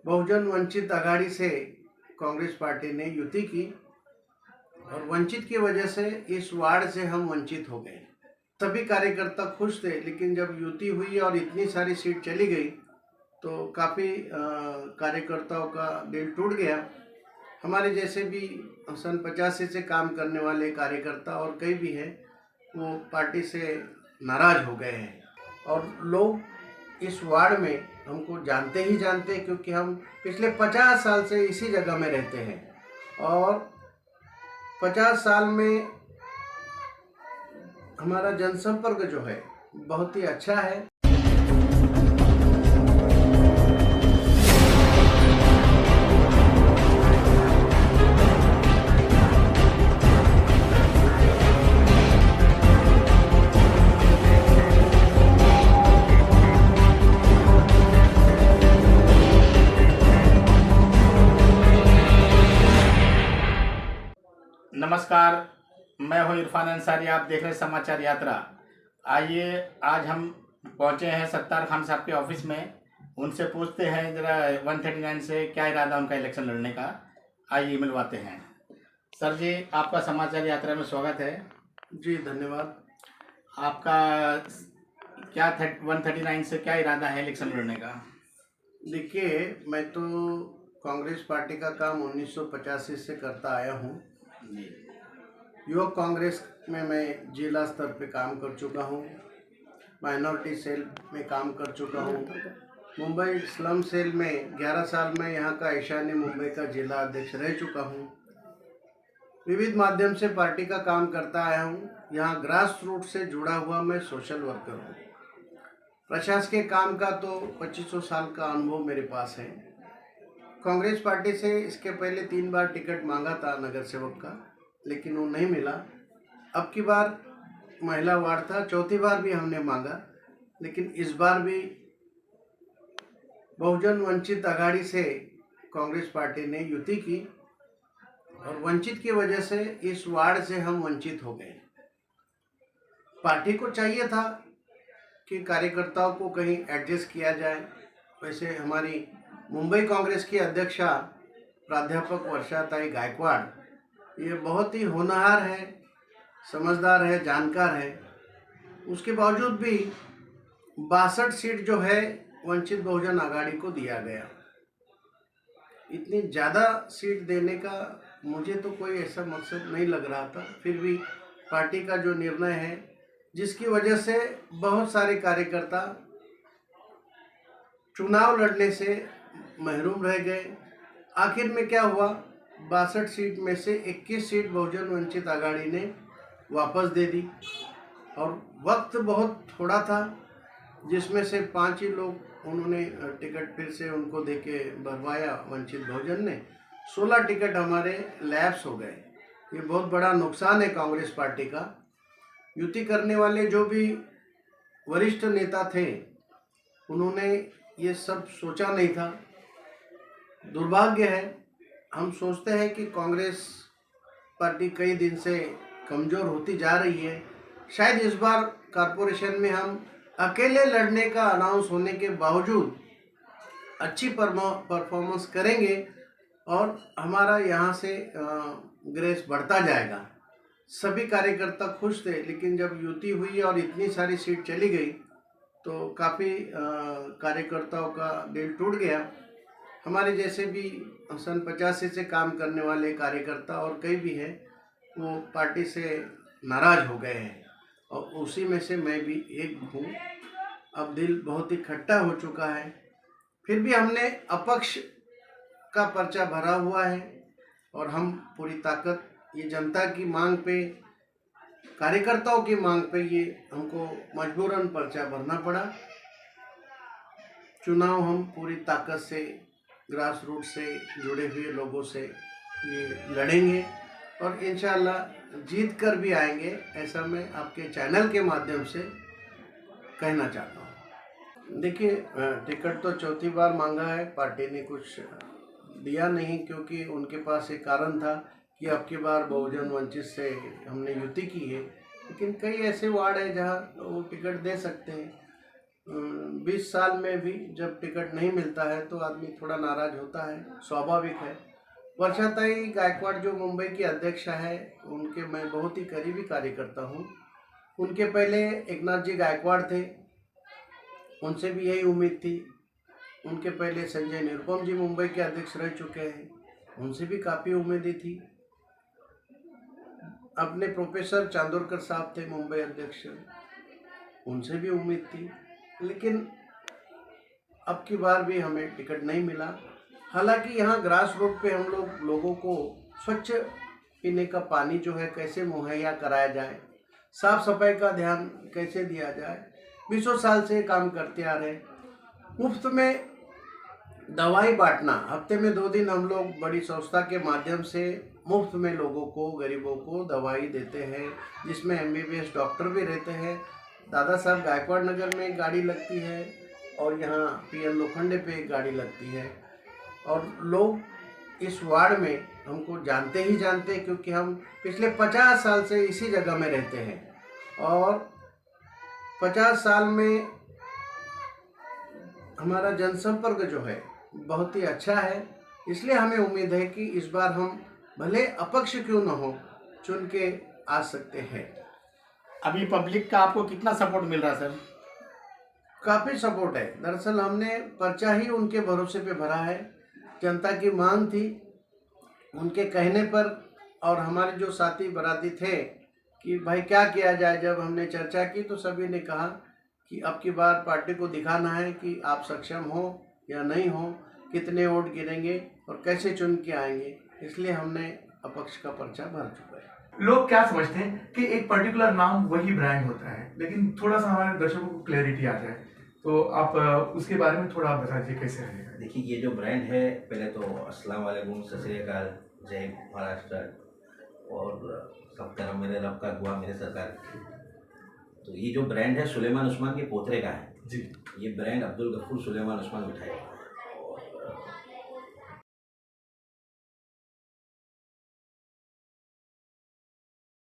बहुजन वंचित आघाड़ी से कांग्रेस पार्टी ने युति की और वंचित की वजह से इस वार्ड से हम वंचित हो गए। सभी कार्यकर्ता खुश थे, लेकिन जब युति हुई और इतनी सारी सीट चली गई तो काफ़ी कार्यकर्ताओं का दिल टूट गया। हमारे जैसे भी सन 85 से काम करने वाले कार्यकर्ता और कई भी हैं, वो पार्टी से नाराज हो गए हैं। और लोग इस वार्ड में हमको जानते ही जानते हैं, क्योंकि हम पिछले 50 साल से इसी जगह में रहते हैं और 50 साल में हमारा जनसंपर्क जो है बहुत ही अच्छा है। नमस्कार, मैं हूं इरफान अंसारी। आप देख रहे हैं समाचार यात्रा। आइए, आज हम पहुंचे हैं सत्तार खान साहब के ऑफिस में। उनसे पूछते हैं जरा 139 से क्या इरादा उनका इलेक्शन लड़ने का। आइए मिलवाते हैं। सर जी, आपका समाचार यात्रा में स्वागत है। जी धन्यवाद। आपका क्या 139 से क्या इरादा है इलेक्शन लड़ने का? देखिए, मैं तो कांग्रेस पार्टी का काम 1985 से करता आया हूँ। युवक कांग्रेस में मैं जिला स्तर पे काम कर चुका हूँ, माइनॉरिटी सेल में काम कर चुका हूँ, मुंबई स्लम सेल में 11 साल में यहाँ का ईशान्य मुंबई का जिला अध्यक्ष रह चुका हूँ। विविध माध्यम से पार्टी का काम करता आया हूँ। यहाँ ग्रास रूट से जुड़ा हुआ मैं सोशल वर्कर हूँ। प्रशासकीय काम का तो 2500 साल का अनुभव मेरे पास है। कांग्रेस पार्टी से इसके पहले 3 बार टिकट मांगा था नगर सेवक का, लेकिन वो नहीं मिला। अब की बार महिला वार्ड था, चौथी बार भी हमने मांगा, लेकिन इस बार भी बहुजन वंचित आघाड़ी से कांग्रेस पार्टी ने युति की और वंचित की वजह से इस वार्ड से हम वंचित हो गए। पार्टी को चाहिए था कि कार्यकर्ताओं को कहीं एडजस्ट किया जाए। वैसे हमारी मुंबई कांग्रेस की अध्यक्षा प्राध्यापक वर्षाताई गायकवाड़ ये बहुत ही होनहार है, समझदार है, जानकार है। उसके बावजूद भी 62 सीट जो है वंचित बहुजन आघाड़ी को दिया गया। इतनी ज़्यादा सीट देने का मुझे तो कोई ऐसा मकसद नहीं लग रहा था। फिर भी पार्टी का जो निर्णय है, जिसकी वजह से बहुत सारे कार्यकर्ता चुनाव लड़ने से महरूम रह गए। आखिर में क्या हुआ, 62 सीट में से 21 सीट बहुजन वंचित आघाड़ी ने वापस दे दी और वक्त बहुत थोड़ा था, जिसमें से 5 ही लोग उन्होंने टिकट फिर से उनको देके भरवाया। वंचित बहुजन ने 16 टिकट हमारे लैप्स हो गए। ये बहुत बड़ा नुकसान है कांग्रेस पार्टी का। युति करने वाले जो भी वरिष्ठ नेता थे, उन्होंने ये सब सोचा नहीं था। दुर्भाग्य है, हम सोचते हैं कि कांग्रेस पार्टी कई दिन से कमज़ोर होती जा रही है। शायद इस बार कॉरपोरेशन में हम अकेले लड़ने का अनाउंस होने के बावजूद अच्छी परफॉर्मेंस करेंगे और हमारा यहाँ से ग्रेस बढ़ता जाएगा। सभी कार्यकर्ता खुश थे, लेकिन जब युति हुई और इतनी सारी सीट चली गई तो काफ़ी कार्यकर्ताओं का दिल टूट गया। हमारे जैसे भी सन 85 से काम करने वाले कार्यकर्ता और कई भी हैं, वो पार्टी से नाराज हो गए हैं और उसी में से मैं भी एक हूँ। अब दिल बहुत ही खट्टा हो चुका है। फिर भी हमने अपक्ष का पर्चा भरा हुआ है और हम पूरी ताकत, ये जनता की मांग पे, कार्यकर्ताओं की मांग पे ये हमको मजबूरन पर्चा भरना पड़ा। चुनाव हम पूरी ताकत से ग्रास रूट से जुड़े हुए लोगों से ये लड़ेंगे और इंशाल्लाह जीत कर भी आएंगे, ऐसा मैं आपके चैनल के माध्यम से कहना चाहता हूँ। देखिए, टिकट तो चौथी बार मांगा है, पार्टी ने कुछ दिया नहीं, क्योंकि उनके पास एक कारण था कि अब की बार बहुजन वंचित से हमने युति की है, लेकिन कई ऐसे वार्ड है जहाँ वो टिकट दे सकते हैं। 20 साल में भी जब टिकट नहीं मिलता है तो आदमी थोड़ा नाराज होता है, स्वाभाविक है। वर्षाताई गायकवाड़ जो मुंबई की अध्यक्षा है, उनके मैं बहुत ही करीबी कार्यकर्ता हूँ। उनके पहले एकनाथ जी गायकवाड़ थे, उनसे भी यही उम्मीद थी। उनके पहले संजय निरुपम जी मुंबई के अध्यक्ष रह चुके हैं, उनसे भी काफ़ी उम्मीदें थी। अपने प्रोफेसर चांदोरकर साहब थे मुंबई अध्यक्ष, उनसे भी उम्मीद थी। लेकिन अब की बार भी हमें टिकट नहीं मिला। हालांकि यहाँ ग्रास रूट पे हम लोगों को स्वच्छ पीने का पानी जो है कैसे मुहैया कराया जाए, साफ सफाई का ध्यान कैसे दिया जाए, 20 साल से काम करते आ रहे। मुफ्त में दवाई बांटना, हफ्ते में 2 दिन हम लोग बड़ी संस्था के माध्यम से मुफ्त में लोगों को, गरीबों को दवाई देते हैं, जिसमें MBBS डॉक्टर भी रहते हैं। दादा साहब गायकवाड़ नगर में एक गाड़ी लगती है और यहाँ PN लोखंडे पे एक गाड़ी लगती है। और लोग इस वार्ड में हमको जानते ही जानते हैं, क्योंकि हम पिछले 50 साल से इसी जगह में रहते हैं और 50 साल में हमारा जनसंपर्क जो है बहुत ही अच्छा है। इसलिए हमें उम्मीद है कि इस बार हम भले अपक्ष क्यों न हो, चुन के आ सकते हैं। अभी पब्लिक का आपको कितना सपोर्ट मिल रहा है सर? काफ़ी सपोर्ट है। दरअसल हमने पर्चा ही उनके भरोसे पे भरा है। जनता की मांग थी, उनके कहने पर, और हमारे जो साथी बराती थे कि भाई क्या किया जाए, जब हमने चर्चा की तो सभी ने कहा कि अब की बार पार्टी को दिखाना है कि आप सक्षम हो या नहीं हो, कितने वोट गिरेंगे और कैसे चुन के आएंगे। इसलिए हमने अपक्ष का पर्चा भर चुका है। लोग क्या समझते हैं कि एक पर्टिकुलर नाम वही ब्रांड होता है, लेकिन थोड़ा सा हमारे दर्शकों को क्लैरिटी आ जाए तो आप उसके बारे में थोड़ा बताइए कैसे रहेगा। देखिए, ये जो ब्रांड है, पहले तो अस्सलाम वालेकुम, सत श्री अकाल, जय महाराष्ट्र और सब तरह मेरे रब का दुआ मेरे सरकार। तो ये जो ब्रांड है सुलेमान उस्मान के पोतरे का है जी। ये ब्रांड अब्दुल गफूर सुलेमान उस्मान उठाएगा और